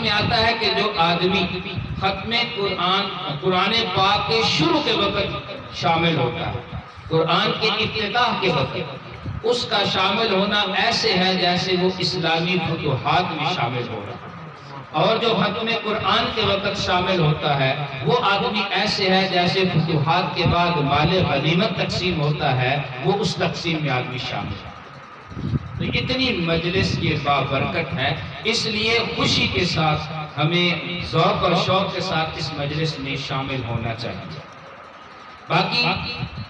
میں آتا ہے کہ جو آدمی ختم قرآن پاک کے شروع کے وقت شامل ہوتا ہے، قرآن کے افتتاح کے وقت، اس کا شامل ہونا ایسے ہے جیسے وہ اسلامی فتوحات میں شامل ہو رہا ہے۔ اور جو ختم قرآن کے وقت شامل ہوتا ہے وہ آدمی ایسے ہے جیسے فتوحات کے بعد مال غنیمت تقسیم ہوتا ہے، وہ اس تقسیم میں آدمی شامل ہے۔ تو اتنی مجلس یہ بابرکت ہے، اس لیے خوشی کے ساتھ ہمیں ذوق اور شوق کے ساتھ اس مجلس میں شامل ہونا چاہیے۔ باقی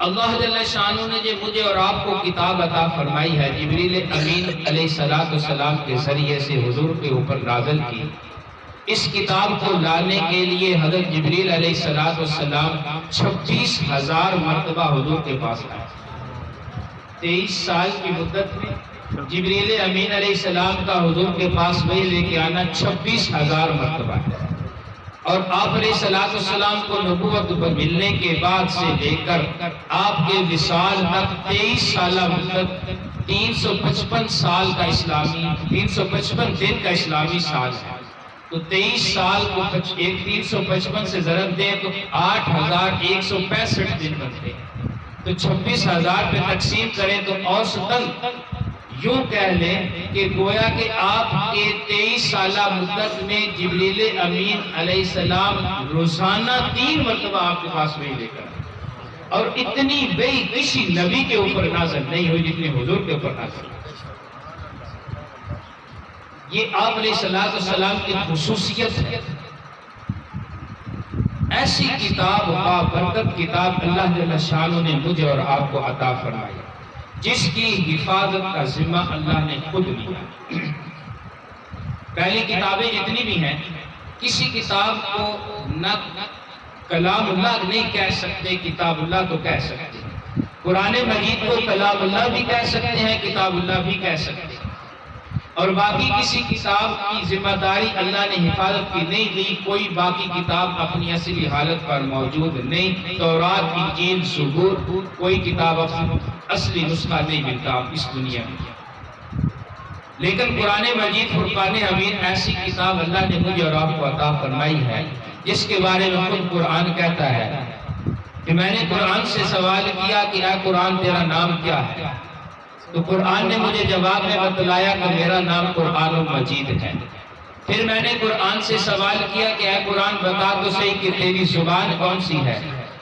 اللہ جل شانہ نے جو مجھے اور آپ کو کتاب عطا فرمائی ہے، جبریل امین علیہ السلام کے ذریعے سے حضور کے اوپر نازل کی، اس کتاب کو لانے کے لیے حضرت جبریل علیہ السلام 26,000 مرتبہ حضور کے پاس آئے۔ 23 سال کی مدت میں جبریل امین علیہ السلام کا حضور کے پاس وہی لے کے آنا 26,000 مرتبہ ہے۔ اور آپ علیہ السلام کو نبوت ملنے کے بعد سے لے کر آپ کے وصال تک 23 سالہ مدت 355 سال کا اسلامی 355 دن کا اسلامی سال ہے۔ تو 23 سال کو 355 سے ضرب دیں تو 8,165 دن بنتے ہیں۔ تو 26,000 پہ تقسیم کریں تو اوسطاً یوں کہہ لیں کہ گویا کہ آپ کے 23 سالہ مدت میں جبریل امین علیہ السلام روزانہ 3 مرتبہ آپ کے پاس وہی لے کر آئے۔ اور اتنی وحی کسی نبی کے اوپر نازل نہیں ہوئی جتنے حضور کے اوپر نازل ہوئی۔ یہ آپ علیہ السلام کی خصوصیت ہے۔ ایسی کتاب بابرکت کتاب اللہ جل شانہ نے مجھے اور آپ کو عطا فرمائی، جس کی حفاظت کا ذمہ اللہ نے خود لیا۔ پہلی کتابیں جتنی بھی ہیں، کسی کتاب کو نہ کلام اللہ نہیں کہہ سکتے، کتاب اللہ تو کہہ سکتے ہیں۔ قرآن مجید کو کلام اللہ بھی کہہ سکتے ہیں، کتاب اللہ بھی کہہ سکتے ہیں۔ اور باقی کسی کتاب کی ذمہ داری اللہ نے حفاظت کی نہیں دی، کوئی باقی کتاب اپنی اصلی حالت پر موجود نہیں۔ تورات، انجیل، زبور، کوئی کتاب اصلی نسخہ نہیں ملتا اس دنیا میں۔ لیکن قرآن مجید فرقان حمید ایسی کتاب اللہ نے مجھے اور آپ کو عطا فرمائی ہے، جس کے بارے میں خود قرآن کہتا ہے کہ میں نے قرآن سے سوال کیا کہ اے قرآن تیرا نام کیا ہے؟ تو قرآن نے مجھے جواب میں بتلایا کہ میرا نام قرآن مجید ہے۔ پھر میں نے قرآن سے سوال کیا کہ اے قرآن بتا تو صحیح کہ تیری زبان کون سی ہے؟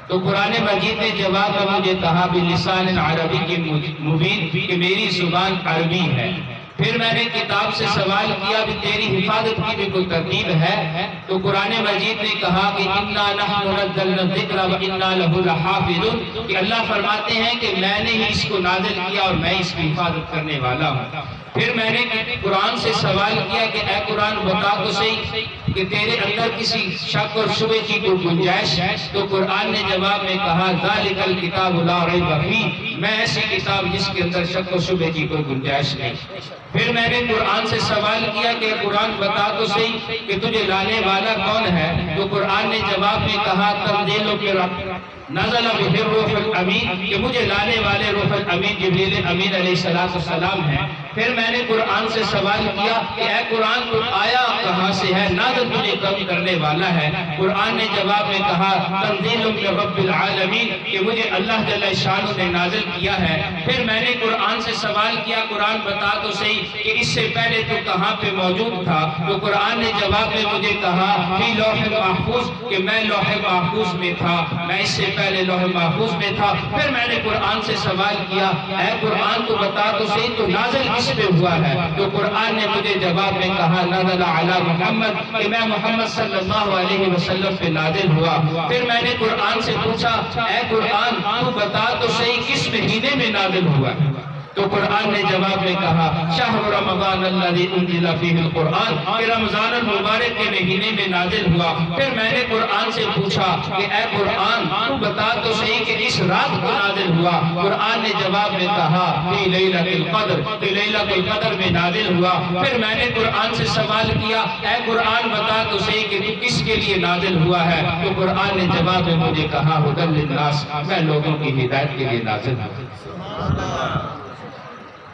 تو قرآن مجید نے جواب میں مجھے کہا بلسان عربی کی مبین کہ میری زبان عربی ہے۔ پھر میں نے کتاب سے سوال کیا کہ تیری حفاظت کی بھی کوئی ترتیب ہے؟ تو قرآن مجید نے کہا کہ اِنَّا نَحْنُ نَزَّلْنَا الذِّكْرَ وَإِنَّا لَهُ لَحَافِظُونَ، کہ اللہ فرماتے ہیں کہ میں نے ہی اس کو نازل کیا اور میں اس کی حفاظت کرنے والا ہوں۔ پھر میں نے قرآن سے سوال کیا کہ اے قرآن بتا تو صحیح کہ تیرے اندر کسی شک اور شبہ کی کوئی گنجائش ہے؟ تو قرآن نے جواب میں کہا ذَلِكَ الْكِتَابُ لَا رَيْبَ فِيهِ، میں ایسی کتاب جس کے اندر شک و شبہ کی کوئی گنجائش نہیں۔ پھر میں نے قرآن سے سوال کیا کہ قرآن بتا تو صحیح کہ تجھے لانے والا کون ہے؟ تو قرآن نے جواب میں کہا تنزیل من نزل بہ الروح الامین، کہ مجھے لانے والے روح الامین جبریل امین علیہ السلام ہیں۔ پھر میں نے قرآن سے سوال کیا کہ اے قرآن تو آیا کہاں سے ہے؟ نازل تجھے کب کرنے والا ہے؟ قرآن نے جواب میں کہا تنزیل من رب العالمین، کہ مجھے اللہ جل شانہ نے نازل کیا ہے۔ پھر میں نے قرآن سے سوال کیا قرآن بتا تو صحیح کہ اس سے پہلے تو کہاں پہ موجود تھا؟ تو قرآن نے جواب میں مجھے کہا فی لوح محفوظ، کہ میں لوح محفوظ میں تھا، میں اس سے پہلے لوح محفوظ میں تھا۔ پھر میں نے قرآن سے سوال کیا اے قرآن تو بتا تو صحیح تو نازل کس پہ ہوا ہے؟ تو قرآن نے مجھے جواب میں کہا نزل علی محمد، کہ میں محمد صلی اللہ علیہ وسلم پہ نازل ہوا۔ پھر میں نے قرآن سے پوچھا اے قرآن تو بتا تو صحیح کس مہینے میں نازل ہوا ہے؟ تو قرآن نے جواب میں کہا شہر رمضان الذی انزل فیہ القرآن، کہ رمضان المبارک کے مہینے میں نازل ہوا۔ پھر میں نے قرآن سے پوچھا کہ اے قرآن تو بتا تو صحیح کہ اس رات کو نازل ہوا؟ قرآن نے جواب میں کہا فی لیلۃ القدر، کہ لیلۃ القدر میں نازل ہوا۔ پھر میں نے قرآن سے سوال کیا اے قرآن بتا تو صحیح کہ تو کس کے لیے نازل ہوا ہے؟ تو قرآن نے جواب میں مجھے کہا ھدی للناس، میں لوگوں کی ہدایت کے لیے نازل ہوا۔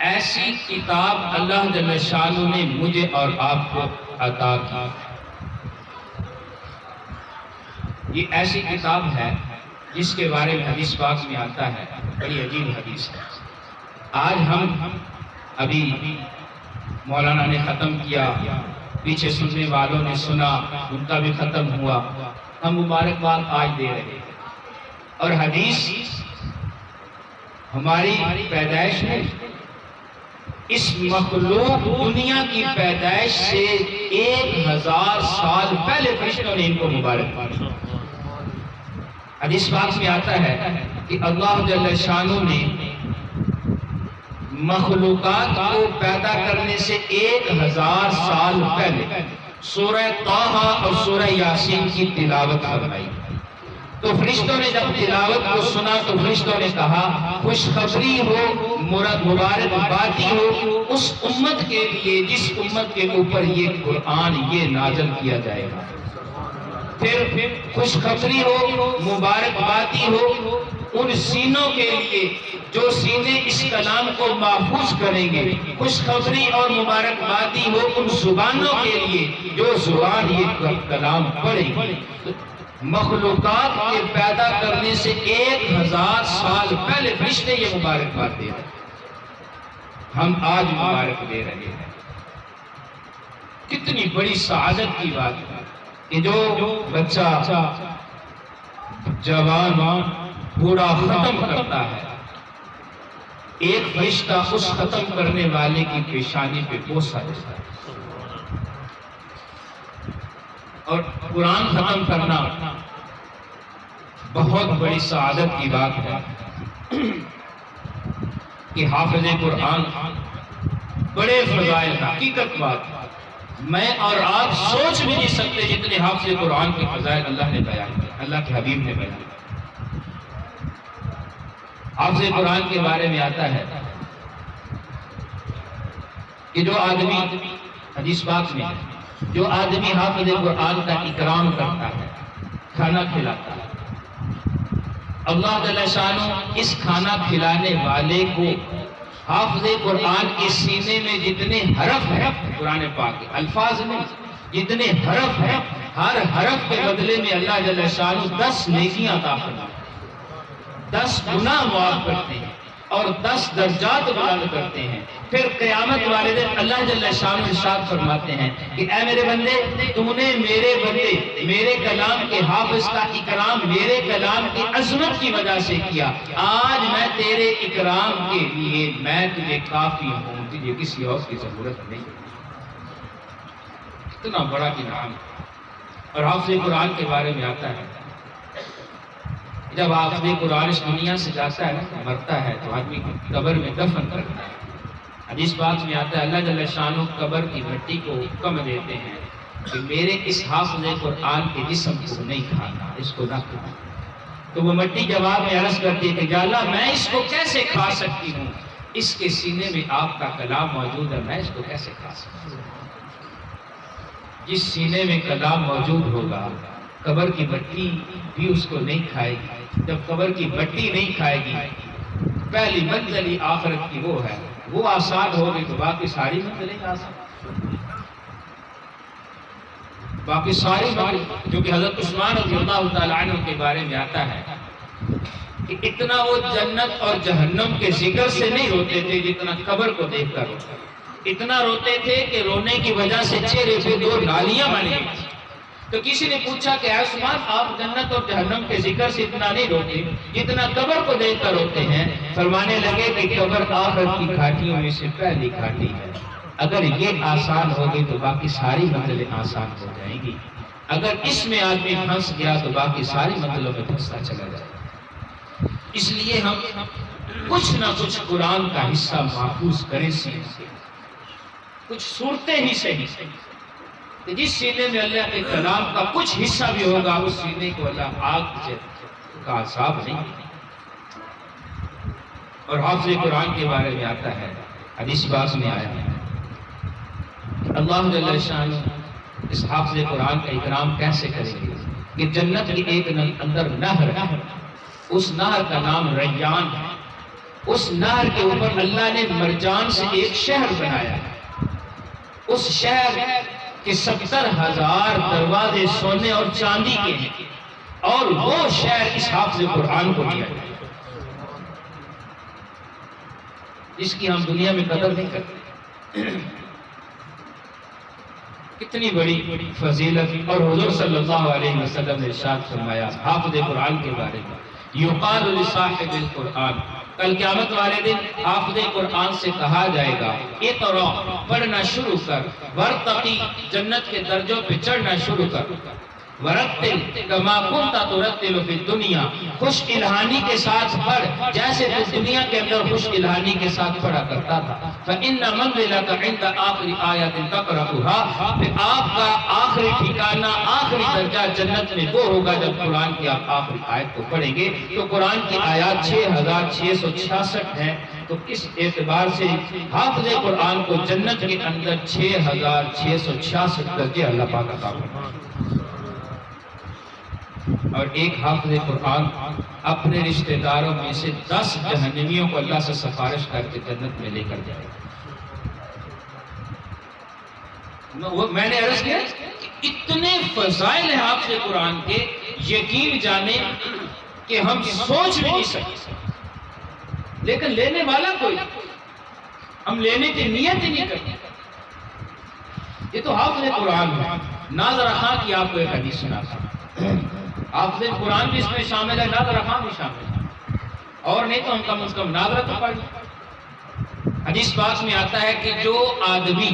ایسی کتاب اللہ جل شانہ نے مجھے اور آپ کو عطا کی۔ یہ ایسی کتاب ہے جس کے بارے میں حدیث پاک میں آتا ہے، بڑی عجیب حدیث ہے۔ آج ہم ابھی مولانا نے ختم کیا، پیچھے سننے والوں نے سنا، ان کا بھی ختم ہوا، ہم مبارکباد آج دے رہے ہیں۔ اور حدیث ہماری پیدائش ہے، اس مخلوق دنیا کی پیدائش سے 1000 سال پہلے فرشتوں نے ان کو مبارکباد دی۔ حدیث پاک میں آتا ہے کہ اللہ جل شانہ نے مخلوقات کو پیدا کرنے سے 1000 سال پہلے سورہ طٰہٰ اور سورہ یاسین کی تلاوت فرمائی۔ تو فرشتوں نے جب تلاوت کو سنا تو فرشتوں نے کہا خوشخبری ہو، مبارکبادی ہو اس امت کے لیے جس امت کے اوپر یہ قرآن یہ نازل کیا جائے گا۔ پھر خوشخبری ہو، مبارکبادی ہو ان سینوں کے لیے جو سینے اس کلام کو محفوظ کریں گے، خوشخبری اور مبارکبادی ہو ان زبانوں کے لیے جو زبان یہ کلام پڑھیں گے۔ مخلوقات کے پیدا کرنے سے 1000 سال پہلے فرشتے یہ مبارکباد دے رہے ہیں، ہم آج مبارک دے رہے ہیں۔ کتنی بڑی سعادت کی بات ہے کہ جو بچہ جوان بوڑھا ختم کرتا ہے، ایک فرشتہ اس ختم کرنے والے کی پیشانی پہ بوسہ دیتا ہے۔ اور قرآن ختم کرنا بہت بڑی سعادت کی بات ہے کہ حافظ قرآن بڑے فضائل، حقیقت بات میں اور آپ سوچ بھی نہیں سکتے جتنے حافظ قرآن کے فضائل اللہ نے بیان کیے، اللہ کے حبیب نے بیان کیے۔ حافظ قرآن کے بارے میں آتا ہے کہ جو آدمی حدیث پاک میں جو آدمی حافظ قرآن کا اکرام کرتا ہے، کھانا کھلاتا ہے، اللہ جل شانہ اس کھانا کھلانے والے کو حافظ قرآن کے سینے میں جتنے حرف ہیں، قرآن پاک کے الفاظ میں جتنے حرف ہیں، ہر حرف کے بدلے میں اللہ جل شانہ 10 نیکیاں عطا فرماتے ہیں، 10 گناہ معاف کرتے ہیں اور 10 درجات بلند کرتے ہیں۔ پھر قیامت والے دن اللہ جل شانہ ارشاد فرماتے ہیں کہ اے میرے بندے، تو نے میرے بندے میرے کلام کے حافظ کا اکرام میرے کلام کی عظمت کی وجہ سے کیا، آج میں تیرے اکرام کے لیے میں تجھے کافی ہوں، تجھے کسی اور کی ضرورت نہیں۔ اتنا بڑا انعام۔ اور حافظ قرآن کے بارے میں آتا ہے جب حافظ قرآن اس دنیا سے جاتا ہے، مرتا ہے تو آدمی کو قبر میں دفن کرتا ہے۔ حدیث پاک میں آتا ہے اللہ جل شانہ قبر کی مٹی کو حکم دیتے ہیں کہ میرے اس حافظ قرآن کے جسم کو نہیں کھانا، اس کو نہ کھانا۔ تو وہ مٹی جواب میں عرض کرتی ہے کہ یا اللہ میں اس کو کیسے کھا سکتی ہوں، اس کے سینے میں آپ کا کلام موجود ہے، میں اس کو کیسے کھا سکتی ہوں۔ جس سینے میں کلام موجود ہوگا قبر کی مٹی بھی اس کو نہیں کھائے گی۔ جب قبر کی مٹی نہیں کھائے گی، پہلی منزل آخرت کی وہ ہے، وہ آسان ہوگی تو باقی ساری منزلیں آسان، باقی ساری منزلیں، جو کہ حضرت عثمان رضی اللہ تعالیٰ عنہ کے بارے میں آتا ہے کہ اتنا وہ جنت اور جہنم کے ذکر سے نہیں روتے تھے جتنا قبر کو دیکھ کر روتے تھے۔ اتنا روتے تھے کہ رونے کی وجہ سے چہرے پہ 2 نالیاں بن گئی تھیں۔ تو کسی نے پوچھا کہ اے عثمان، آپ جنت اور جہنم کے ذکر سے اتنا نہیں روتے جتنا قبر کو دیکھ کر روتے ہیں؟ فرمانے لگے کہ قبر آخرت کی گھاٹیوں میں سے پہلی گھاٹی ہے، اگر یہ آسان ہوگی تو باقی ساری منزلیں آسان ہو جائیں گی، اگر اس میں آدمی پھنس گیا تو باقی ساری منزلوں میں پھنستا چلا جائے گا۔ اس لیے ہم کچھ نہ کچھ قرآن کا حصہ محفوظ کریں، سیکھیں، کچھ صورتیں ہی صحیح کہ جس سینے میں اللہ کے کلام کا کچھ حصہ بھی ہوگا اس سینے کو اللہ آگ کا عذاب نہیں۔ اور حافظ قرآن کے بارے میں آتا ہے، حدیث پاک میں آیا ہے اللہ جل شانہ اس حافظ قرآن کا اکرام کیسے کریں گے کہ جنت کی ایک اندر نہر ہے، اس نہر کا نام ریان ہے، اس نہر کے اوپر اللہ نے مرجان سے ایک شہر بنایا ہے، اس شہر کہ 70,000 دروازے سونے اور چاندی کے ہیں، اور وہ شہر اس حافظ قرآن کو دیا جائے جس کی ہم دنیا میں قدر نہیں کرتے. کتنی بڑی فضیلت. اور حضور صلی اللہ علیہ وسلم نے ارشاد فرمایا حافظ قرآن کے بارے میں یقال لصاحب القرآن، کل قیامت والے دن حافظ قرآن سے کہا جائے گا اقرا، پڑھنا شروع کر، ورتقی، جنت کے درجوں پہ چڑھنا شروع کر، ورتل کما کنت ترتل فی الدنیا، خوش الہانی کے ساتھ پڑھ جیسے تو دنیا کے اندر خوش الہانی کے ساتھ پڑھا کرتا تھا. فإن منزلک عند آخر آیت تقرأها، پھر آپ کا آخری ٹھکانہ، آخری درجہ جنت میں وہ ہوگا جب قرآن کی آپ آخری آیت کو پڑھیں گے. تو قرآن کی آیات 6666 ہیں. تو اس اعتبار سے حافظ قرآن کو جنت کے اندر 6666 درجے اللہ پاک عطا فرمائے. اور ایک حافظ قرآن اپنے رشتہ داروں میں سے 10 جہنمیوں کو اللہ سے سفارش کر کے جنت میں لے کر جائے گا. میں نے عرض کیا کہ اتنے فضائل ہیں حافظ قرآن کے، یقین جانے کہ ہم سوچ بھی نہیں سکتے، لیکن لینے والا کوئی، ہم لینے کی نیت ہی نہیں کرتے. یہ تو حافظ قرآن ہے. ناظر خان کی آپ کو ایک حدیث سناتا ہوں. حافظ قرآن بھی اس میں شامل ہے، ناظر خان بھی شامل ہے، اور نہیں تو ہم کم از کم ناظرہ تو پڑھ لیں. حدیث پاک میں آتا ہے کہ جو آدمی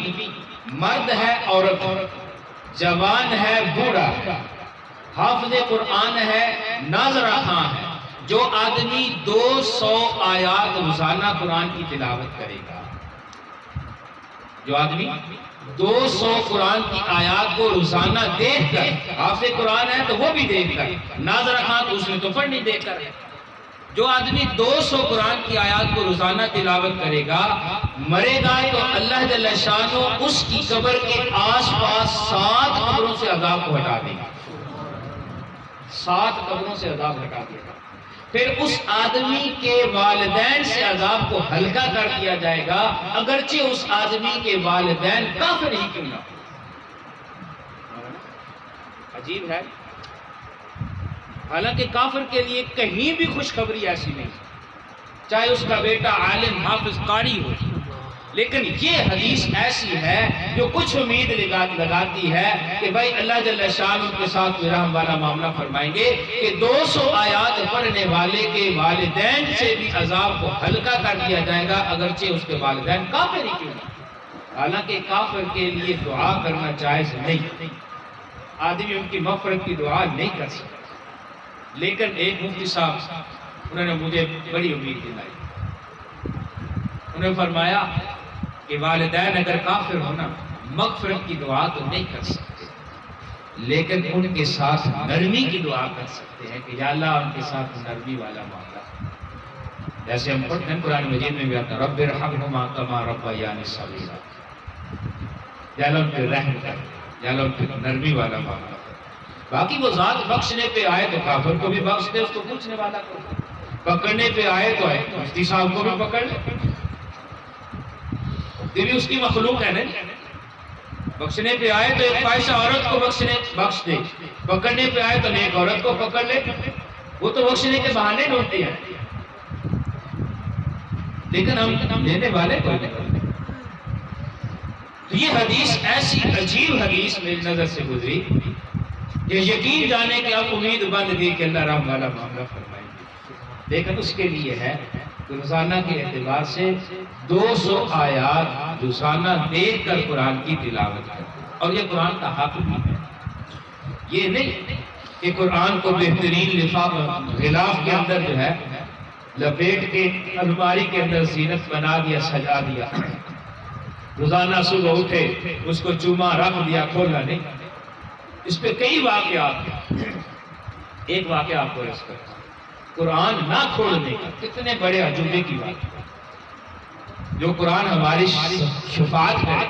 مرد ہے، عورت ہے، جوان ہے، بوڑھا ہے، حافظ قرآن ہے، ناظرہ خان ہے، جو آدمی 200 آیات روزانہ قرآن کی تلاوت کرے گا، جو آدمی 200 قرآن کی آیات کو روزانہ دیکھ کر، حافظ قرآن ہے تو وہ بھی دیکھ کر، ناظرہ خان تو اس میں تو پڑھ نہیں دیکھ کر، جو آدمی 200 قرآن کی آیات کو روزانہ تلاوت کرے گا، مرے گا تو اللہ جل شانہ اس کی قبر کے آس پاس 7 قبروں سے عذاب کو ہٹا دے گا. 7 قبروں سے عذاب ہٹا دے گا. پھر اس آدمی کے والدین سے عذاب کو ہلکا کر دیا جائے گا، اگرچہ اس آدمی کے والدین کافر ہی کیوں نہ ہو. عجیب ہے. حالانکہ کافر کے لیے کہیں بھی خوشخبری ایسی نہیں، چاہے اس کا بیٹا عالم حافظ قاری ہو، لیکن یہ حدیث ایسی ہے جو کچھ امید لگاتی ہے کہ بھائی اللہ جل شانہ ان کے ساتھ رحم والا معاملہ فرمائیں گے کہ 200 آیات پڑھنے والے کے والدین سے بھی عذاب کو ہلکا کر دیا جائے گا، اگرچہ اس کے والدین کافر ہی کیوں نہیں. حالانکہ کافر کے لیے دعا کرنا جائز نہیں، آدمی ان کی مغفرت کی دعا نہیں کر سکتا. لیکن ایک مفتی صاحب انہوں نے مجھے بڑی امید دلائی. انہوں نے فرمایا کہ والدین اگر کافر ہونا مغفرت کی دعا تو نہیں کر سکتے، لیکن ان کے ساتھ نرمی کی دعا کر سکتے ہیں کہ یا اللہ ان کے ساتھ نرمی والا معاملہ. جیسے ہم پڑھتے ہیں قرآن مجید میں بھی آتا ہے رب ارحمہما کما ربیانی صغیرا، یا اللہ ان پہ رحم کر، یا اللہ ان پہ نرمی والا معاملہ. باقی وہ ذات بخشنے پہ آئے تو کافر کو بھی بخش دے، اس کو پوچھنے والا کو، پکڑنے پہ آئے تو مفتی صاحب کو بھی پکڑ لے، یہ بھی اس کی مخلوق ہے نا. بخشنے پہ آئے تو ایک فاحشہ عورت کو بخش دے، پکڑنے پہ آئے تو نیک عورت کو پکڑ لے. وہ تو بخشنے کے بہانے ڈھونڈتے ہیں، لیکن ہم لینے والے کوئی نہیں. تو یہ حدیث ایسی عجیب حدیث میری نظر سے گزری کہ یقین جانے کہ اب امید بند گئی کہ اللہ رحم والا معاملہ فرمائیں گے. لیکن اس کے لیے ہے کہ روزانہ کے اعتبار سے 200 آیات روزانہ دیکھ کر قرآن کی تلاوت کریں. اور یہ قرآن کا حق بھی ہے. یہ نہیں کہ قرآن کو بہترین غلاف کے اندر جو ہے لپیٹ کے الماری کے اندر زینت بنا دیا، سجا دیا، روزانہ صبح اٹھے اس کو چوما رکھ دیا، کھولا نہیں. اس پہ کئی واقعات ہیں. ایک واقعہ آپ کو رس کرتا ہوں. قرآن نہ کھولنے کا کتنے بڑے عجوبے کی بات ہے. جو قرآن ہماری شفاعت کرے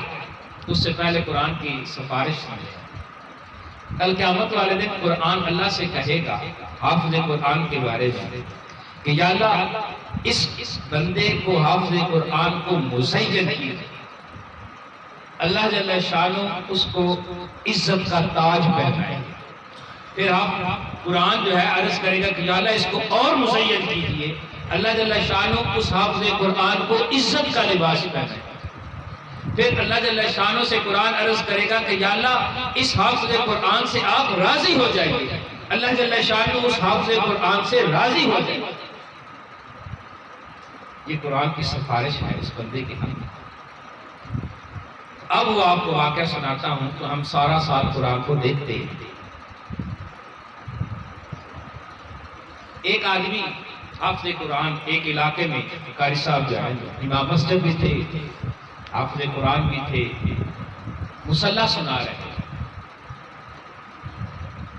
اس سے پہلے قرآن کی سفارش سمجھے. کل قیامت والے دن قرآن اللہ سے کہے گا حافظ قرآن کے بارے میں کہ یا اللہ اس بندے کو حافظ قرآن کو مزین کیے. اللہ جل شانہ اس کو عزت کا تاج پہنائے. پھر آپ قرآن جو ہے عرض کرے گا کہ یا اللہ اس کو اور مزین کیجیے. اللہ جل شانہ اس حافظ قرآن کو عزت کا لباس پہنائے. پھر اللہ جل شانہ سے قرآن عرض کرے گا کہ یا اللہ اس حافظ قرآن سے آپ راضی ہو جائیے. اللہ جل شانہ اس حافظ قرآن سے راضی ہو جائے. یہ قرآن کی سفارش ہے اس بندے کے ہم. اب وہ آپ کو واقعہ سناتا ہوں. تو ہم سارا سال قرآن کو دیکھتے ہیں. ایک آدمی حافظ قرآن ایک علاقے میں قاری صاحب جو ہے امام مسجد بھی تھے, حافظ قرآن بھی تھے, مصلی سنا رہے تھے.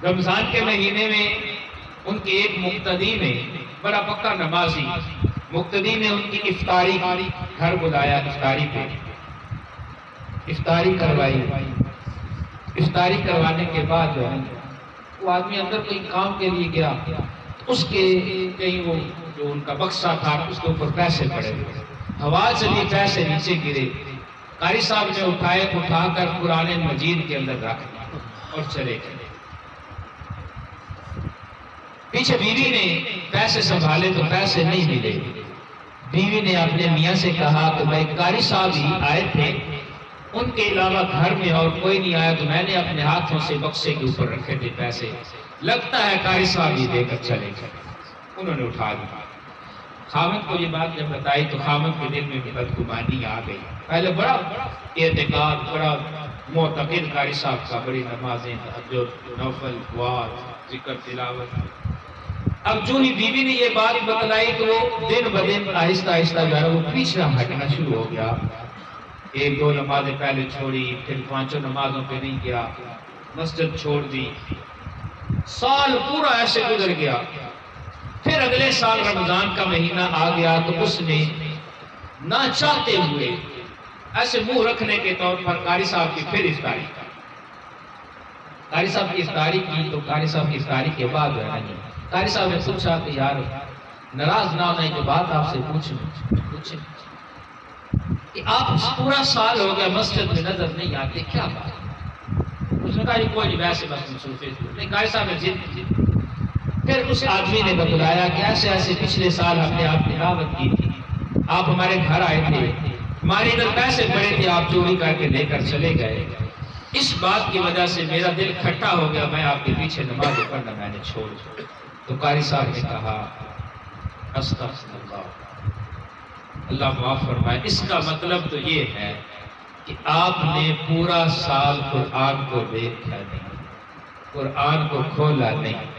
رمضان کے مہینے میں ان کے ایک مقتدی نے, بڑا پکا نمازی مقتدی نے ان کی افطاری گھر بلایا. افطاری پہ افطاری کروائی. افطاری کروانے کے بعد جو ہے وہ آدمی اندر کوئی کام کے لیے گیا. اس کے کہیں وہ جو ان کا بکسہ تھا اس کے اوپر پیسے پڑے, ہوا چلی, پیسے نیچے گرے. قاری صاحب نے اٹھا کر قرآن مجید کے اندر رکھ دیا اور چلے گئے. پیچھے بیوی نے پیسے سنبھالے تو پیسے نہیں ملے. بیوی نے اپنے میاں سے کہا کہ بھائی قاری صاحب ہی آئے تھے, ان کے علاوہ گھر میں اور کوئی نہیں آیا, تو میں نے اپنے ہاتھوں سے بکسے کے اوپر رکھے تھے پیسے, لگتا ہے قاری صاحب ہی دے کر چلے گئے. انہوں نے اٹھا دیا. خاوند کو یہ بات جب بتائی تو خاوند کے دل میں بدگمانی آ گئی. پہلے بڑا اعتقاد, بڑا معتقد قاری صاحب کا, بڑی نمازیں, تہجد, نوفل, وعظ, ذکر, تلاوت. اب جو ہی بیوی نے یہ بات بتلائی تو وہ دن بدن آہستہ آہستہ جو ہے وہ پیچھے ہٹنا شروع ہو گیا. ایک دو نمازیں پہلے چھوڑی, پھر 5 نمازوں پہ نہیں گیا, مسجد چھوڑ دی. سال پورا ایسے گزر گیا. پھر اگلے سال رمضان کا مہینہ آ گیا تو اس نے نہ چاہتے ہوئے ایسے منہ رکھنے کے طور پر قاری صاحب کی پھر افطاری. قاری صاحب کی افطاری کی تو قاری صاحب کی افطاری کے بعد جو ہے قاری صاحب نے پوچھا کہ یار ناراض نہ ہونے کے بعد آپ سے پوچھیں کہ آپ پورا سال ہو گیا مسجد میں نظر نہیں آتے, کیا بات؟ اس نے کہا یہ کوئی نہیں, ویسے بس مصروف ہے. قاری صاحب نے ضد. پھر اس آدمی نے بتلایا کہ ایسے ایسے پچھلے سال ہم نے آپ کی دعوت کی تھی, آپ ہمارے گھر آئے تھے, ہمارے ادھر پیسے پڑے تھے, آپ چوری کر کے لے کر چلے گئے. اس بات کی وجہ سے میرا دل کھٹا ہو گیا, میں آپ کے پیچھے نماز پڑھنا میں نے چھوڑ. تو قاری صاحب نے کہا استغفر اللہ, اللہ معاف فرمائے. اس کا مطلب تو یہ ہے کہ آپ نے پورا سال قرآن کو دیکھا نہیں, قرآن کو کھولا نہیں.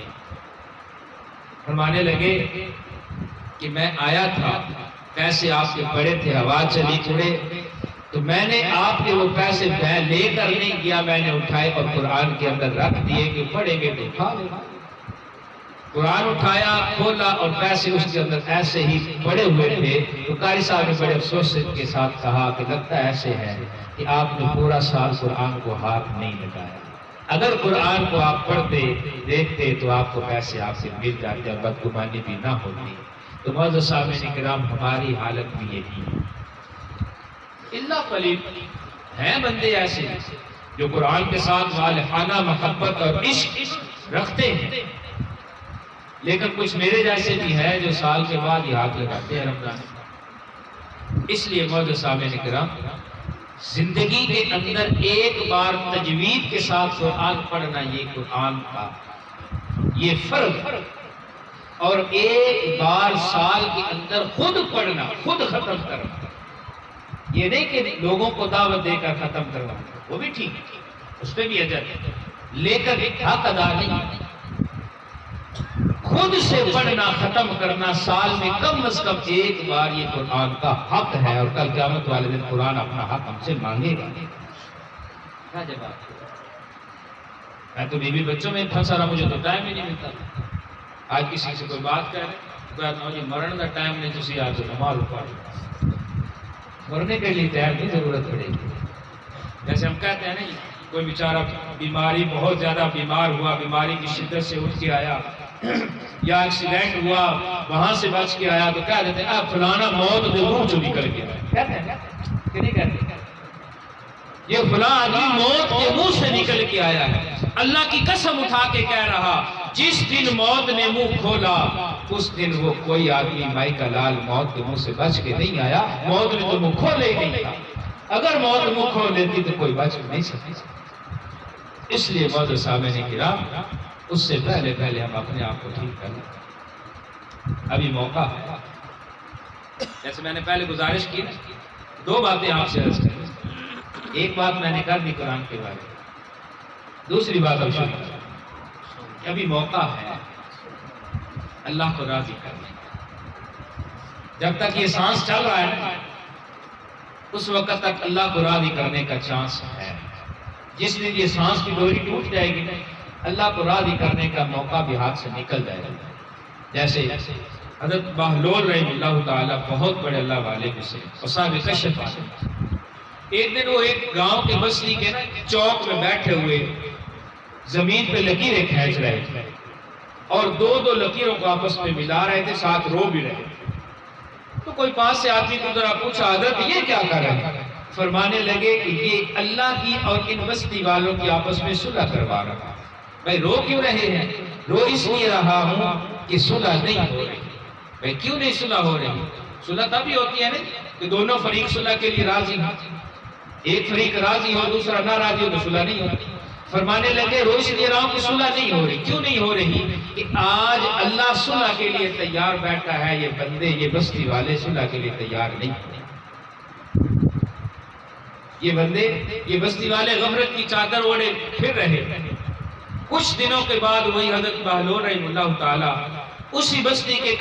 فرمانے لگے کہ میں آیا تھا, پیسے آپ کے پڑے تھے, ہوا چلی اڑے, تو میں نے آپ کے وہ پیسے میں لے کر نہیں گیا, میں نے اٹھائے اور قرآن کے اندر رکھ دیے کہ پڑھیں گے تو کھا لیں. قرآن اٹھایا, کھولا اور پیسے اس کے اندر ایسے ہی پڑے ہوئے تھے. تو قاری صاحب نے بڑے افسوس کے ساتھ کہا کہ لگتا ایسے ہے کہ آپ نے پورا سال قرآن کو ہاتھ نہیں لگایا. اگر قرآن کو آپ پڑھتے دیکھتے تو آپ کو پیسے آپ سے مل جاتے اور بدگمانی بھی نہ ہوتی. تو معزز سامعین کرام, ہماری حالت بھی یہی ہے. اللہ قلیل ہیں بندے ایسے جو قرآن کے ساتھ والہانہ محبت اور عشق رکھتے ہیں, لیکن کچھ میرے جیسے بھی ہیں جو سال کے بعد ہی ہاتھ لگاتے ہیں رمضان. اس لیے معزز سامعین کرام, زندگی کے اندر ایک بار تجوید کے ساتھ قرآن پڑھنا, یہ قرآن کا یہ فرض, اور ایک بار سال کے اندر خود پڑھنا, خود ختم کرنا. یہ نہیں کہ لوگوں کو دعوت دے کر ختم کرنا, وہ بھی ٹھیک ہے, اس پہ بھی اجر ہے, لیکن حق ادا نہیں. خود سے پڑھنا, ختم کرنا, سال میں کم از کم ایک بار یہ قرآن کا حق ہے. اور کل قیامت والے دن قرآن اپنا حق ہم سے مانگے گا. کیا جواب؟ میں تو بیوی بچوں میں پھنسا رہا, مجھے تو ٹائم ہی نہیں ملتا. آج کسی سے کوئی بات کہہ رہے, مرن کا ٹائم نہیں, تسی آج نماز پڑھ. مرنے کے لیے تیار کی ضرورت پڑے گی. جیسے ہم کہتے ہیں نا, کوئی بیچارہ بیماری, بہت زیادہ بیمار ہوا, بیماری کی شدت سے اٹھ کے آیا, یا ایکسیڈنٹ ہوا وہاں سے بچ کے آیا, تو کہہ دیتے ہیں فلانا موت دے روح چوری کر گیا. کہتے ہیں کہ نہیں کہتے؟ یہ فلاں آدمی موت کے منہ سے نکل کے آیا ہے۔ اللہ کی قسم اٹھا کے کہہ رہا، جس دن موت نے منہ کھولا اس دن وہ کوئی آدمی مائی کا لال موت کے منہ سے بچ کے نہیں آیا۔ موت نے تو منہ کھولے ہی نہیں تھا، اگر موت منہ کھول لیتی تو کوئی بچ نہیں سکتی۔ اس لیے معزز سامعین کرام، اس سے پہلے ہم اپنے آپ کو ٹھیک کر لیں۔ ابھی موقع ہے، جیسے میں نے پہلے گزارش کی، دو باتیں آپ سے عرض کریں۔ ایک بات میں نے کر دی قرآن کے بارے میں، دوسری بات اب شروع کریں۔ ابھی موقع ہے اللہ کو راضی کرنے کا۔ جب تک یہ سانس چل رہا ہے اس وقت تک اللہ کو راضی کرنے کا چانس ہے۔ جس دن یہ سانس کی ڈوری ٹوٹ جائے گی اللہ کو راضی کرنے کا موقع بھی ہاتھ سے نکل جائے گا۔ جیسے حضرت بہلول رحمہ اللہ تعالیٰ بہت بڑے اللہ والے سے صاحب کشف آتے، ایک دن وہ ایک گاؤں کے بستی کے چوک میں بیٹھے ہوئے زمین پہ لکیریں کھینچ رہے تھے اور دو لکیروں کو آپس میں ملا رہے تھے، ساتھ رو بھی رہے تھے۔ تو کوئی پاس سے آدمی کو ذرا پوچھا، حضرت یہ کیا کر رہے ہیں؟ فرمانے لگے کہ یہ اللہ کی اور ان بستی والوں کی آپس میں صلح کروا رہا۔ بھائی رو کیوں رہے ہیں؟ رو اس لیے رہا ہوں کہ صلح نہیں ہو رہی۔ بھائی کیوں نہیں صلح ہو رہی؟ صلح تبھی ہوتی ہے نا کہ دونوں فریق صلح کے لیے راضی ہوں، ایک فریق راضی ہو دوسرا نہ راضی ہو تو صلح نہیں ہوتی۔ فرمانے لگے رو اس لیے رہا ہوں کہ صلح نہیں ہو رہی۔ کیوں نہیں ہو رہی؟ کہ آج اللہ صلح کے لیے تیار بیٹھا ہے، یہ بندے یہ بستی والے صلح کے لیے تیار نہیں ہوتے۔ یہ بندے یہ بستی والے غفلت کی چادر اوڑھے پھر رہے۔ کچھ دنوں کے بعد وہی حضرت بہلول رحمہ اللہ تعالیٰ اسی بستی کے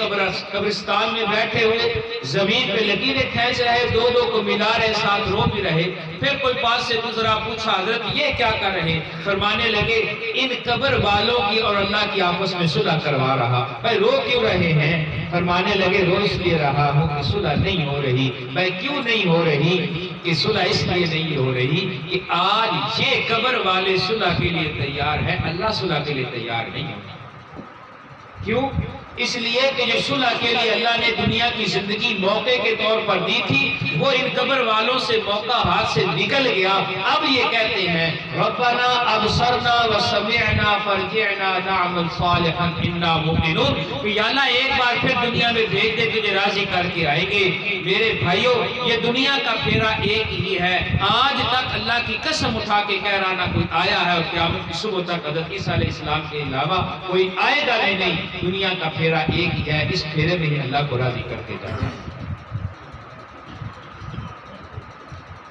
قبرستان میں بیٹھے ہوئے زمین پہ لکیریں کھینچ رہے، دو کو ملا رہے، ساتھ رو بھی رہے۔ پھر کوئی پاس سے گزرا، پوچھا حضرت یہ کیا کر رہے؟ فرمانے لگے ان قبر والوں کی اور اللہ کی آپس میں صلح کروا رہا۔ بھائی رو کیوں رہے ہیں؟ فرمانے لگے رو اس لیے رہا ہوں کہ صلح نہیں ہو رہی۔ بھائی کیوں نہیں ہو رہی؟ کہ صلح اس لیے نہیں ہو رہی کہ آج یہ قبر والے صلح کے لیے تیار ہیں، اللہ صلح کے لیے تیار نہیں ہوتا۔ کیوں؟ اس لیے کہ جو صلح کے لیے اللہ نے دنیا کی زندگی موقع کے طور پر دی تھی وہ ان قبر والوں سے موقع ہاتھ سے نکل گیا۔ اب یہ کہتے ہیں ربنا ابصرنا وسمعنا فرجعنا نعمل صالحا انا مؤمنون، کہ یا اللہ ایک بار پھر دنیا میں بھیج دے، تجھے راضی کر کے آئیں گے۔ میرے بھائیوں یہ دنیا کا پھیرا ایک ہی ہے۔ آج تک اللہ کی قسم اٹھا کے کہہ رہا نہ کوئی آیا ہے اور قیامت کی صبح تک حضرت عیسیٰ علیہ السلام کے علاوہ کوئی آئے گا نہیں۔ دنیا کا پھیرا ایک ہی ہے، اس پھیرے میں ہی اللہ کو راضی کرتے جانا ہے۔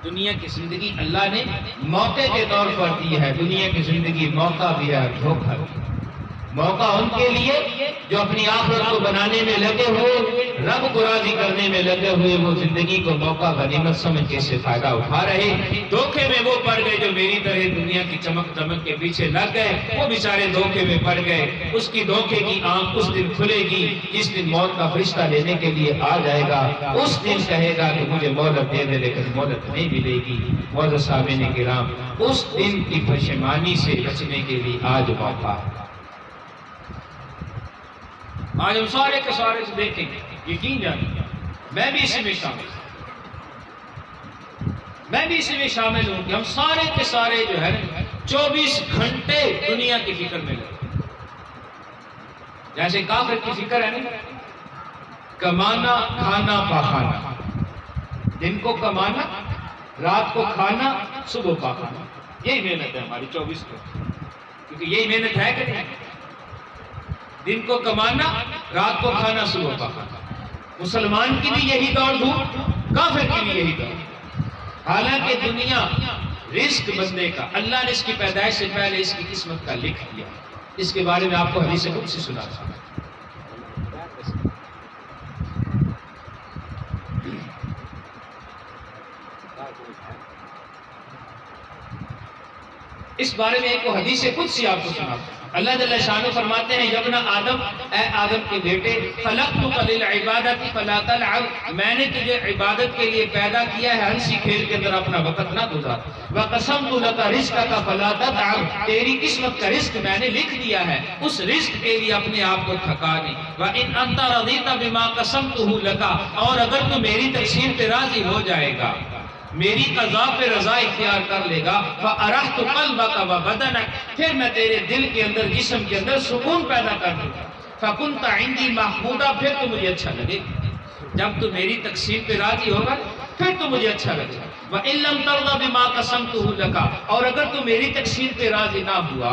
دنیا کی زندگی اللہ نے موقع کے طور پر دی ہے۔ دنیا کی زندگی موقع بھی ہے، دھوکہ بھی۔ موقع ان کے لیے جو اپنی آخرت کو بنانے میں لگے ہوئے، رب کو راضی کرنے میں لگے ہوئے، وہ زندگی کو موقع غنیمت سمجھ کے سے فائدہ اٹھا رہے۔ دھوکے میں وہ پڑ گئے جو میری طرح دنیا کی چمک دمک کے پیچھے لگ گئے، وہ بیچارے دھوکے میں پڑ گئے۔ اس کی دھوکے کی آنکھ اس دن کھلے گی جس دن موت کا فرشتہ لینے کے لیے آ جائے گا۔ اس دن کہے گا کہ مجھے مہلت دے دے، لیکن مہلت نہیں ملے گی۔ معزز سامعین کرام، اس دن کی پشیمانی سے بچنے کے لیے آج موقع ہے۔ آج ہم سارے کے سارے سے دیکھیں گے، یقین جانیں میں بھی اسی میں شامل ہوں، میں بھی اسی میں شامل ہوں کہ ہم سارے کے سارے جو ہے 24 گھنٹے دنیا کی فکر میں لگے۔ جیسے کافر کی فکر ہے نا، کمانا کھانا پاخانا، دن کو کمانا رات کو کھانا صبح پاخانا، یہی محنت ہے ہماری 24 گھنٹے، کیونکہ یہی محنت ہے کہ نہیں؟ دن کو کمانا رات کو کھانا صبح پاخانا۔ مسلمان کی بھی یہی دوڑ دھوپ، کافر کی بھی یہی دوڑ۔ حالانکہ دنیا رزق بندے کا، اللہ نے اس کی پیدائش سے پہلے اس کی قسمت کا لکھ دیا۔ اس کے بارے میں آپ کو حدیث قدسی سنا تھا۔ اس بارے میں ایک حدیث قدسی آپ کو سنا تھا۔ اللہ جل شانہ فرماتے ہیں یبن آدم، اے آدم کے بیٹے، خلقتک للعبادۃ فلا تلعب، میں نے تجھے عبادت کے لیے پیدا کیا ہے، ہنسی کھیل کے اندر اپنا وقت نہ گزار۔ وقسمت لک رزقک فلا تتعب، تیری قسمت کا رزق میں نے لکھ دیا ہے، اس رزق کے لیے اپنے آپ کو تھکا نہیں۔ وان انت رضیت بما قسمتہ لک، اور اگر تو میری تقسیم پہ راضی ہو جائے گا میری قضا پہ رضا اختیار کر لے گا فَأَرَحْتُ قَلْبَكَ وَبَدَنَكَ، پھر میں تیرے دل کے اندر، جسم کے اندر سکون پیدا کر دوں گا. فَكُنْتَ عِنْدِي مَحْمُودًا، پھر تو مجھے اچھا لگے گا. جب تو میری تقسیم پہ راضی ہوگا پھر تو مجھے اچھا لگے گا. وَإِن لَمْ تَرْضَ بِمَا قَسَمْتُهُ لَكَ، اور اگر تو میری تقسیم پہ راضی نہ ہوا،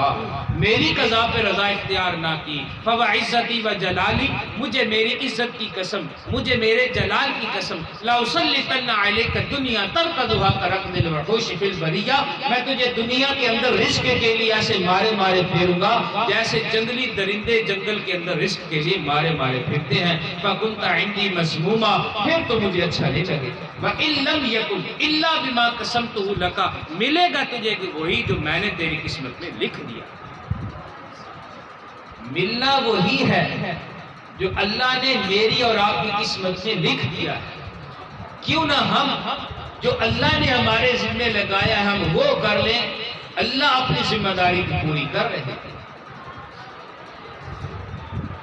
میری قضا پہ رضا اختیار نہ کی، فَوَعِزَّتِي وَجَلَالِي، مجھے میری عزت کی قسم، مجھے میرے جلال کی قسم، لَأُسَلِّطَنَّ عَلَيْكَ الدُّنْيَا تَرْكَضُهَا كَرَكْضِ الْوَحُوشِ فِي الْبَرِيَّةِ، میں تجھے دنیا کے اندر رزق کے لیے ایسے مارے مارے پھیروں گا جیسے جنگلی درندے جنگل کے اندر رزق کے لیے مارے مارے پھرتے ہیں. فَكُنْتَ عِنْدِي مَذْمُومًا، پھر تو مجھے اچھا نہیں لگے. وَإِن لَمْ يَكُنْ إِلَّا بِمَا قَسَمْتُهُ لَكَ، ملے گا تجھے کہ وہی جو میں نے تیری قسمت میں لکھ دیا. ملنا وہی ہے جو اللہ نے میری اور آپ کی قسمت میں لکھ دیا ہے. کیوں نہ ہم جو اللہ نے ہمارے ذمہ لگایا ہے ہم وہ کر لیں. اللہ اپنی ذمہ داری کی پوری کر رہے ہیں.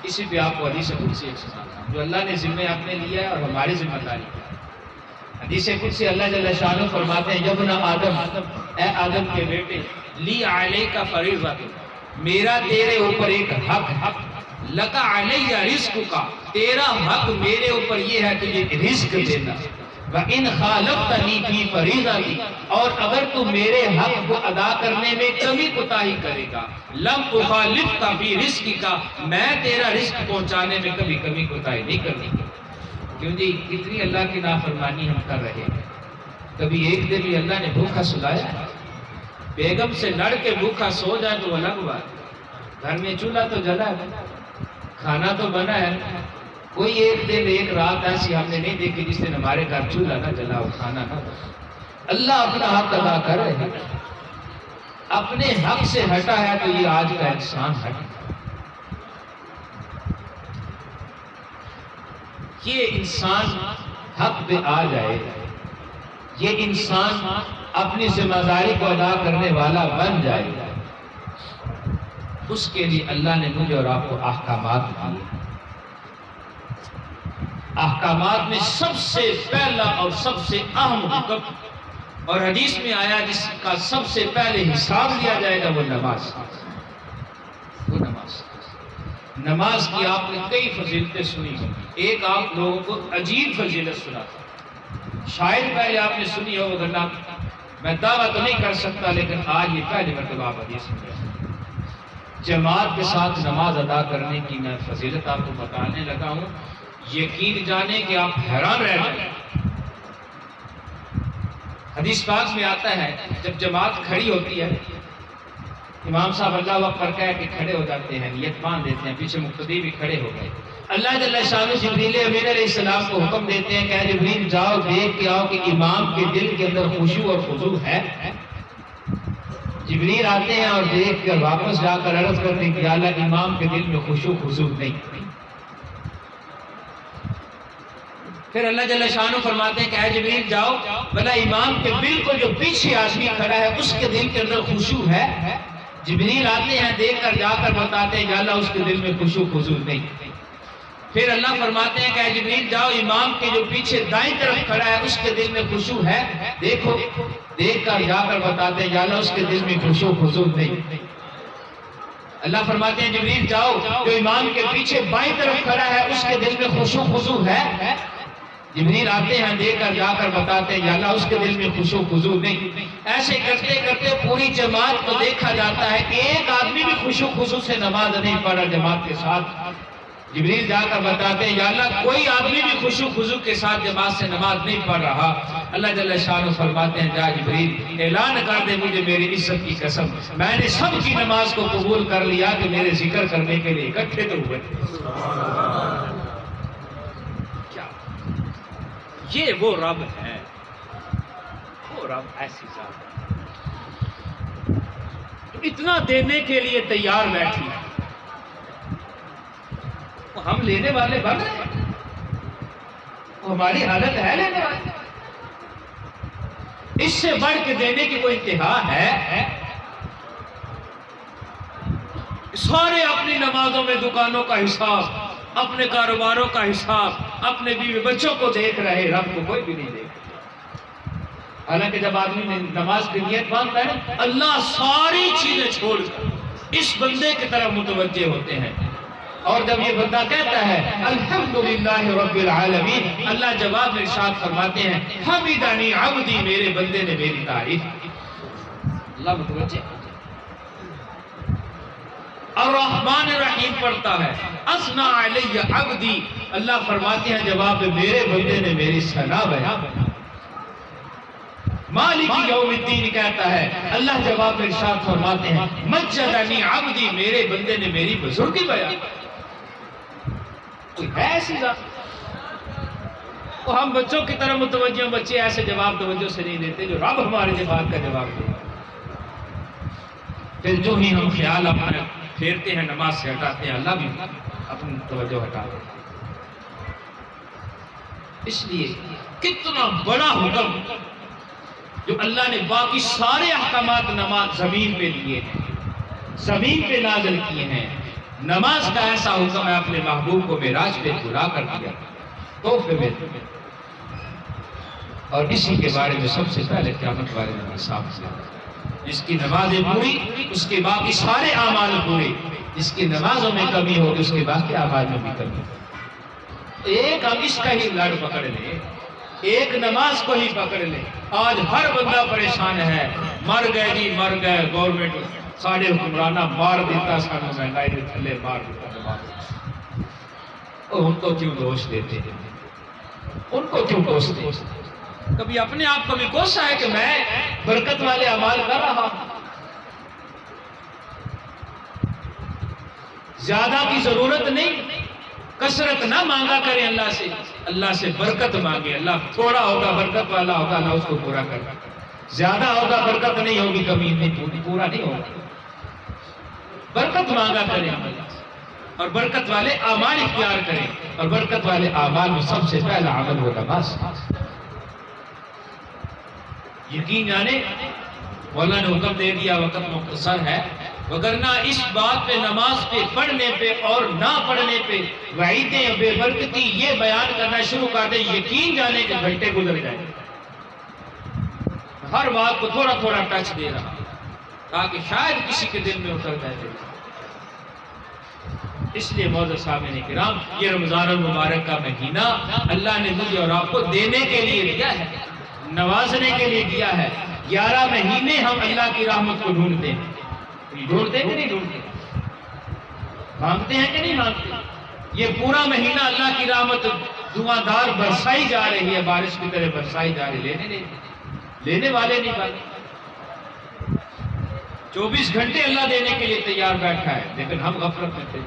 اسی پہ آپ کو حدیث قدسی جو اللہ نے ذمہ اپنے لیا ہے اور ہماری ذمہ داری. حدیث قدسی اللہ جل شانہ فرماتے ہیں جب نہ آدم، اے آدم کے بیٹے، لی علیک فریضۃ، میرا تیرے اوپر ایک حق، لک علی رزقک، تیرا حق میرے اوپر یہ ہے تجھے رزق دینا. وَإِنْ خَالَفْتَنِي فِي فَرِيضَتِي، اور اگر تو میرے حق کو ادا کرنے میں کمی کوتاہی کرے گا، لَمْ أُخَالِفْكَ فِي رِزْقِكَ، میں تیرا رزق پہنچانے میں کبھی کمی کوتاہی نہیں کرنی. کیوں جی کتنی اللہ کی نافرمانی ہم کر رہے ہیں. کبھی ایک دن بھی اللہ نے بھوکا سلایا؟ بیگم سے لڑ کے بھوکا سو جائے تو الگ بات، گھر میں چولہا تو جلا ہے، کھانا تو بنا ہے. کوئی ایک دن ایک رات ایسی ہم نے نہیں دیکھی جس دن ہمارے گھر چولہا نہ جلا ہو، کھانا نہ بنا. اللہ اپنا حق ادا کر رہے ہیں. اپنے حق سے ہٹا ہے تو یہ آج کا انسان ہٹا. یہ انسان حق پہ آ جائے، یہ انسان اپنی ذمہ داری کو ادا کرنے والا بن جائے، اس کے لیے اللہ نے مجھے اور آپ کو احکامات دیے. احکامات میں سب سے پہلا اور سب سے اہم حکم، اور حدیث میں آیا جس کا سب سے پہلے حساب لیا جائے گا، وہ نماز. وہ نماز. نماز کی آپ نے کئی فضیلتیں سنی ہیں. ایک آپ لوگوں کو عجیب فضیلت سناتا ہوں، شاید پہلے آپ نے سنی ہو، ورنہ میں دعویٰ تو نہیں کر سکتا، لیکن آج یہ پہلی مرتبہ آپ حدیث سن رہے ہیں. جماعت کے ساتھ نماز ادا کرنے کی میں فضیلت آپ کو بتانے لگا ہوں، یقین جانے کہ آپ حیران رہ جائیں. حدیث پاک میں آتا ہے جب جماعت کھڑی ہوتی ہے، امام صاحب اللہ اکبر کہہ کے کھڑے ہو جاتے ہیں، نیت باندھ دیتے ہیں، پیچھے مقتدی بھی کھڑے ہو گئے. اللہ جل شانہ جبریل امین علیہ السلام کو حکم دیتے ہیں کہ جبریل جاؤ دیکھ کے آؤ کہ امام کے دل کے اندر خشوع اور خضوع ہے. جبریل آتے ہیں اور دیکھ کر واپس جا کر عرض کرتے ہیں کہ اللہ امام کے دل میں خشوع خضوع نہیں. پھر اللہ جل شانہ فرماتے ہیں کہ اے جبریل جاؤ بھلا امام کے بالکل جو پیچھے آدمی کھڑا ہے اس کے دل کے اندر خشوع ہے. جبریل آتے ہیں دیکھ کر جا کر بتاتے ہیں کہ اللہ اس کے دل میں خشوع خضوع نہیں. پھر اللہ فرماتے ہیں کہ اے جبریل جاؤ امام کے جو پیچھے دائیں طرف کھڑا ہے اس کے دل میں خشوع ہے، دیکھو. دیکھ کر جا کر بتاتے ہیں کہ اللہ اس کے دل میں خشوع خضوع نہیں. اللہ فرماتے ہیں جبریل جاؤ جو امام کے پیچھے بائیں طرف کھڑا ہے اس کے دل میں خشوع خضوع ہے. جبریل آتے ہیں دیکھ کر جا کر بتاتے ہیں کہ اللہ اس کے دل میں خشوع خضوع نہیں. ایسے کرتے کرتے پوری جماعت کو دیکھا جاتا ہے کہ ایک آدمی بھی خشوع خضوع سے نماز نہیں پڑھا جماعت کے ساتھ. جبریل جا کر بتاتے ہیں یا اللہ کوئی آدمی بھی خشوع خضوع کے ساتھ جماعت سے نماز نہیں پڑھ رہا. اللہ جل شانہ فرماتے ہیں جا جبریل اعلان کر دے مجھے میری عزت کی قسم میں نے سب کی نماز کو قبول کر لیا کہ میرے ذکر کرنے کے لیے اکٹھے تو ہوئے. کیا یہ وہ رب ہے، وہ رب ایسی ذات اتنا دینے کے لیے تیار بیٹھی. ہم لینے والے بن رہے ہیں، ہماری حالت ہے لینے والے. اس سے بڑھ کے دینے کی کوئی انتہا ہے؟ سارے اپنی نمازوں میں دکانوں کا حساب، اپنے کاروباروں کا حساب، اپنے بیوی بچوں کو دیکھ رہے، رب کو کوئی بھی نہیں دیکھ. حالانکہ جب آدمی نماز کی نیت باندھتا ہے نا، اللہ ساری چیزیں چھوڑ کر اس بندے کی طرف متوجہ ہوتے ہیں، اور جب یہ بندہ کہتا ہے الحمدللہ رب العالمین، اللہ جواب میں ارشاد فرماتے ہیں حمدنی عبدی، میرے بندے نے میری تعریف کی۔ اللہ متوجہ الرحمن الرحیم پڑھتا ہے اثنا علی عبدی، اللہ فرماتے ہیں جواب میں میرے بندے نے میری ثنا بیان۔ مالک یوم الدین کہتا ہے، اللہ جواب میں ارشاد فرماتے ہیں مجدنی عبدی، میرے بندے نے میری بزرگی بیان۔ کوئی ہے ایسی ذات؟ تو ہم بچوں کی طرح متوجہ ہیں، بچے ایسے جواب توجہ سے نہیں دیتے جو رب ہمارے جواب کا جواب دے۔ پھر جو ہی ہم خیال اپنا پھیرتے ہیں نماز سے ہٹاتے ہیں، اللہ بھی اپنی توجہ ہٹاتے ہیں۔ اس لیے کتنا بڑا حکم جو اللہ نے باقی سارے احکامات نماز زمین پہ لیے ہیں، زمین پہ نازل کیے ہیں، نماز کا ایسا حکم ہے اپنے محبوب کو معراج پہ بلا کر دیا تحفے میں۔ اور اسی کے بارے میں سب سے پہلے قیامت والے نے صاف کیا، جس کی نمازیں پوری اس کے باقی سارے اعمال پورے، جس کی نمازوں میں کمی ہوگی اس کے باقی اعمال میں بھی کمی ہوگی۔ ایک ہم اس کا ہی لڑ پکڑ لیں، ایک نماز کو ہی پکڑ لیں، آج ہر بندہ پریشان ہے، مر گئے جی مر گئے، گورنمنٹ ساڑھے حکمرانہ مار دیتا، سانو مہنگائی دے تھلے مار دیتا، ان کو کیوں دوش دیتے ہیں؟ ان کو کیوں دوش دیتے ہیں؟ کبھی اپنے آپ کو بھی کوسا ہے کہ میں برکت والے اعمال کر رہا ہوں؟ زیادہ کی ضرورت نہیں، کثرت نہ مانگا کریں اللہ سے، اللہ سے برکت مانگے۔ اللہ تھوڑا ہوگا برکت والا ہوگا، اللہ اس کو پورا کرے، زیادہ ہوگا برکت نہیں ہوگی، کمی نہیں پورا نہیں ہوگا۔ برکت مانگا کریں اور برکت والے اعمال اختیار کریں، اور برکت والے اعمال میں سب سے پہلا عمل وہ نماز۔ یقین جانے مولا نے حکم دے دیا، وقت مختصر ہے، وگرنہ اس بات پہ نماز پہ پڑھنے پہ اور نہ پڑھنے پہ وعیدیں بے برکتی یہ بیان کرنا شروع کر دیں، یقین جانے کے گھنٹے گزر جائیں۔ ہر بات کو تھوڑا تھوڑا ٹچ دے رہا تاکہ شاید کسی کے دل میں اتر جائے۔ اس لیے معزز سامعین کرام، یہ رمضان المبارک کا مہینہ اللہ نے مجھے اور آپ کو دینے کے لیے دیا ہے، نوازنے کے لیے دیا ہے۔ 11 مہینے ہم اللہ کی رحمت کو ڈھونڈتے ہیں، ڈھونڈتے کہ نہیں ڈھونڈتے؟ مانگتے ہیں کہ نہیں مانگتے؟ یہ پورا مہینہ اللہ کی رحمت دعاندار برسائی جا رہی ہے، بارش کی طرح برسائی جا رہی ہے، لینے والے نہیں پاتے۔ 24 گھنٹے اللہ دینے کے لیے تیار بیٹھا ہے، لیکن ہم غفلت میں تھے۔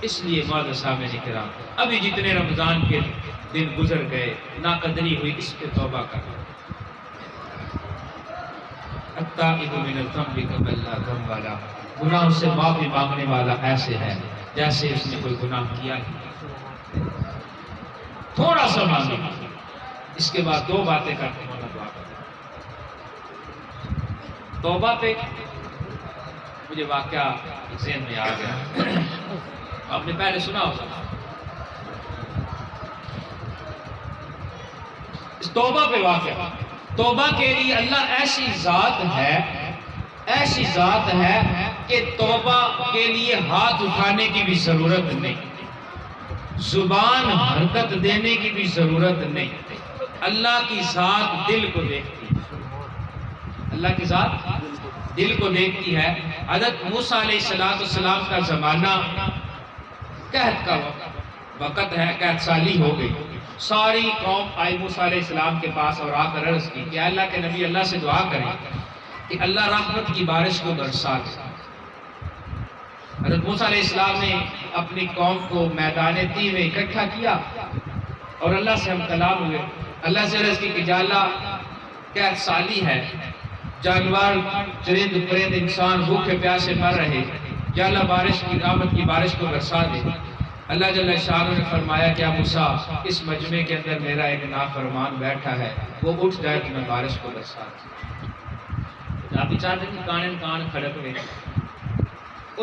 اس لیے معزز سامعین کرام، ابھی جتنے رمضان کے دن گزر گئے، ناقدری ہوئی، اس پہ توبہ کرو۔ التائب من الذنب کمن لا ذنب له، گناہ سے معافی مانگنے والا ایسے ہے جیسے اس نے کوئی گناہ کیا ہی۔ تھوڑا سا مانگے، اس کے بعد 2 باتیں کرتے ہیں، دعا کرتے۔ توبہ پہ مجھے واقعہ ذہن میں آ گیا، آپ نے پہلے سنا ہوگا۔ اس توبہ پہ واقعہ، توبہ کے لیے اللہ ایسی ذات ہے کہ توبہ کے لیے ہاتھ اٹھانے کی بھی ضرورت نہیں، زبان حرکت دینے کی بھی ضرورت نہیں۔ اللہ کی ذات دل کو دیکھتی ہے، اللہ کی ذات دل کو دیکھتی ہے۔ حضرت موسیٰ علیہ السلام کا زمانہ قحط کا وقت ہے، قحط سالی ہو گئی، ساری قوم آئی موسیٰ علیہ السلام کے پاس اور آ کر عرض کی کہ اللہ کے نبی اللہ سے دعا کریں کہ اللہ رحمت کی بارش کو برسا دے۔ حضرت موسیٰ علیہ السلام نے اپنی قوم کو میدان طی میں اکٹھا کیا اور اللہ سے ہم کلام ہوئے، اللہ سے عرض کی کہ یا اللہ قحط سالی ہے، جانور چرند پرند انسان بھوکے پیاسے مر رہے، یا اللہ بارش کی رحمت کی بارش کو برسا دے۔ اللہ جل شانہ نے فرمایا کہ موسیٰ اس مجمع کے اندر میرا ایک نافرمان بیٹھا ہے، وہ اٹھ جائے تو میں بارش کو برسا دوں۔ آپ چاہتے ہیں کہ کان کھڑک ہوئے،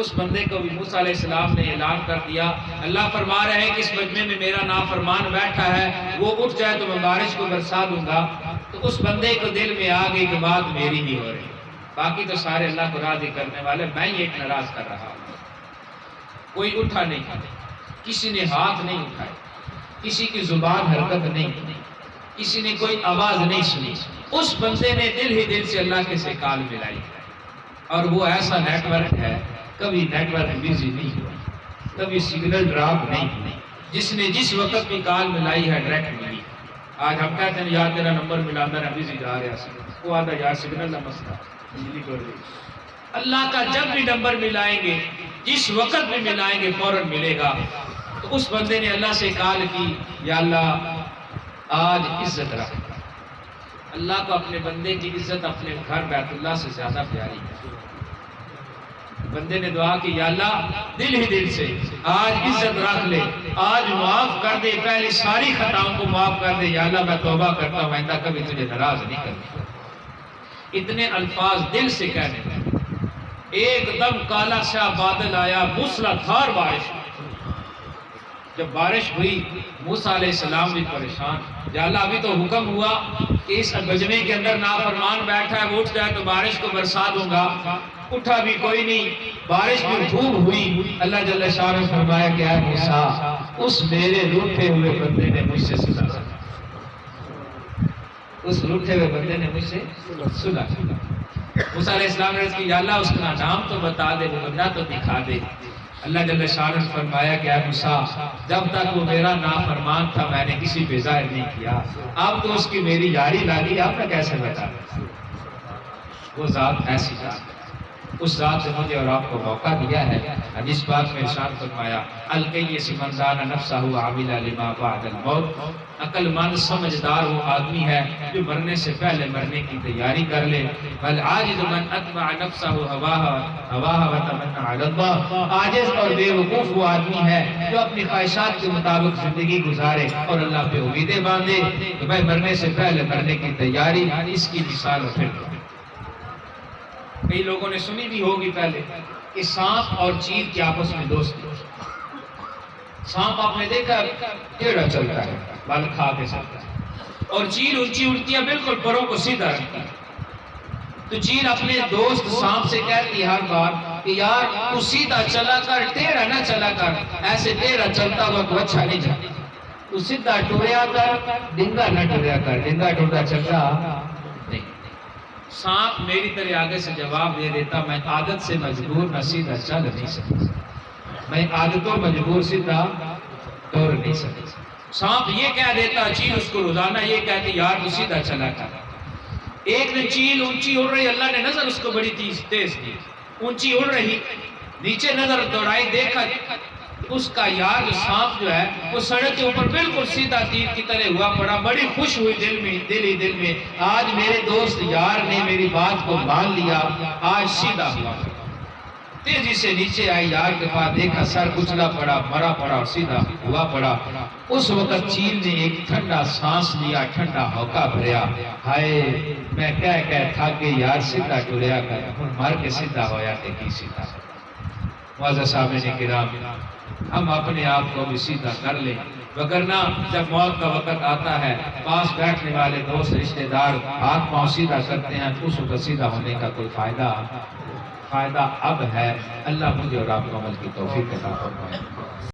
اس بندے کو بھی موسیٰ علیہ السلام نے اعلان کر دیا، اللہ فرما رہے ہیں کہ اس مجمع میں میرا نافرمان بیٹھا ہے، وہ اٹھ جائے تو میں بارش کو برسا دوں گا۔ تو اس بندے کو دل میں آ گئی کہ بات میری ہی ہو رہی، باقی تو سارے اللہ کو راضی کرنے والے، میں ہی ایک ناراض کر رہا ہوں۔ کوئی اٹھا نہیں، کسی نے ہاتھ نہیں اٹھائے، کسی کی زبان حرکت نہیں، کسی نے کوئی آواز نہیں سنی۔ اس بندے نے دل ہی دل سے اللہ کے سے کال ملائی، اور وہ ایسا نیٹ ورک ہے، کبھی نیٹ ورک بیزی نہیں ہوا، کبھی سگنل ڈراپ نہیں ہوئی، جس نے جس وقت بھی کال ملائی ہے ڈائریکٹ ملی۔ آج ہم کہتے ہیں یار تیرا نمبر ملا، میرا بیزی جا رہا سی، وہ آدھا یار سگنل کا مسئلہ، بجلی ٹوٹ گئی۔ اللہ کا جب بھی نمبر ملائیں گے، جس وقت بھی ملائیں گے، فوراً ملے گا۔ تو اس بندے نے اللہ سے کال کی، یا اللہ آج عزت رکھ۔ اللہ کو اپنے بندے کی عزت اپنے گھر بیت اللہ سے زیادہ پیاری ہے۔ بندے نے دعا کی، یا اللہ دل ہی دل سے آج عزت رکھ لے، آج معاف کر دے، پہلے ساری خطاؤں کو معاف کر دے، یا اللہ میں توبہ کرتا ہوں، آئندہ کبھی تجھے ناراض نہیں کرتا۔ اتنے الفاظ دل سے کہنے لگے۔ ایک دم کالا سیاہ بادل آیا، موسلادھار بارش۔ جب بارش ہوئی، موسیٰ علیہ السلام بھی پریشان، یا اللہ ابھی تو حکم ہوا کہ اس مجمع کے اندر نافرمان بیٹھا ہے، وہ اٹھ جائے تو بارش کو برسا دوں گا۔ اٹھا بھی کوئی نہیں، بارش بھی خوب ہوئی۔ اللہ جل شانہ نے فرمایا کہ اے موسیٰ، اس میرے روٹھے ہوئے بندے نے مجھ سے سنا، اس روٹھے ہوئے بندے نے مجھ سے سنا۔ موسیٰ علیہ السلام نے عرض کی، یا اللہ اس کا نام تو بتا دے، وہ بندہ تو دکھا دے۔ اللہ جل شانہ نے فرمایا کہ اے موسیٰ، جب تک وہ میرا نافرمان تھا میں نے کسی پہ ظاہر نہیں کیا، اب تو اس کی میری یاری لگی، آپ نے کیسے بتا دیا؟ وہ ذات ایسی ذات ہے، اس ذات سے مجھے اور آپ کو موقع دیا ہے۔ حدیث پاک میں ارشاد فرمایا، الکیس من دان نفسہ عامل لما بعد الموت، عقل مند سمجھدار وہ آدمی ہے جو مرنے سے پہلے مرنے کی تیاری کر لے۔ والعاجز من اتبع نفسہ ہواہ وتمنى علی اللہ، عاجز اور بے وقوف وہ آدمی ہے جو اپنی خواہشات کے مطابق زندگی گزارے اور اللہ پہ امیدیں باندھے۔ تو میں مرنے سے پہلے مرنے کی تیاری، اس کی مثال پھر کئی لوگوں نے سنی بھی ہوگی پہلے کہ سانپ اور چیل کی آپس میں دوستی۔ سانپ آپ نے دیکھا ٹیڑھا چلتا ہے، بال کھا کے چلتا ہے، اور چیل اونچی اڑتی ہے، بالکل پروں کو سیدھا رکھتی ہے۔ تو چیل اپنے دوست سانپ سے کہتی ہر بار کہ یار تو سیدھا چلا کر، ٹیڑھا نہ چلا کر، ایسے ٹیڑھا چلتا ہوا تو اچھا نہیں جاتا، تو سیدھا ٹوریا کر، ڈنگا نہ ٹوریا کر، ڈنگا ٹورا چلتا نہیں۔ سانپ میری طرح آگے سے جواب دے دیتا، میں عادت سے مجبور نہ سیدھا چل نہیں سکتا، میں عادتوں مجبور سیدھا دوڑ نہیں سکتا۔ سانپ یہ کہہ دیتا، چیل اس کو روزانہ یہ کہتی یار تو سیدھا چلا کر۔ ایک دن چیل اونچی اڑ رہی، اللہ نے نظر اس کو بڑی تیز دی، اونچی اڑ رہی، نیچے نظر دوڑائی، دیکھا اس کا یار جو سانپ جو ہے وہ سڑک کے اوپر بالکل سیدھا تیر کی طرح ہوا پڑا۔ بڑی خوش ہوئی دل میں، آج میرے دوست یار نے میری بات کو مان لیا، آج سیدھا ہوا۔ تیزی سے نیچے آئی، یار کے پاس دیکھا سر کچلا پڑا، مرا پڑا اور سیدھا ہوا پڑا۔ اس وقت چیل نے ایک ٹھنڈا سانس لیا، ٹھنڈا ہوکا بھریا، ہائے میں کہہ تھک گئی یار سیدھا ٹریا کر، مر کے سیدھا ہویا کہ کی سیدھا۔ معزز سامعین کرام، ہم اپنے آپ کو بھی سیدھا کر لیں، وگرنہ جب موت کا وقت آتا ہے، پاس بیٹھنے والے دوست رشتہ دار ہاتھ پاؤں سیدھا کرتے ہیں، تو اس وقت سیدھا ہونے کا کوئی فائدہ اب ہے۔ اللہ مجھے اور آپ کو عمل کی توفیق عطا فرمائے۔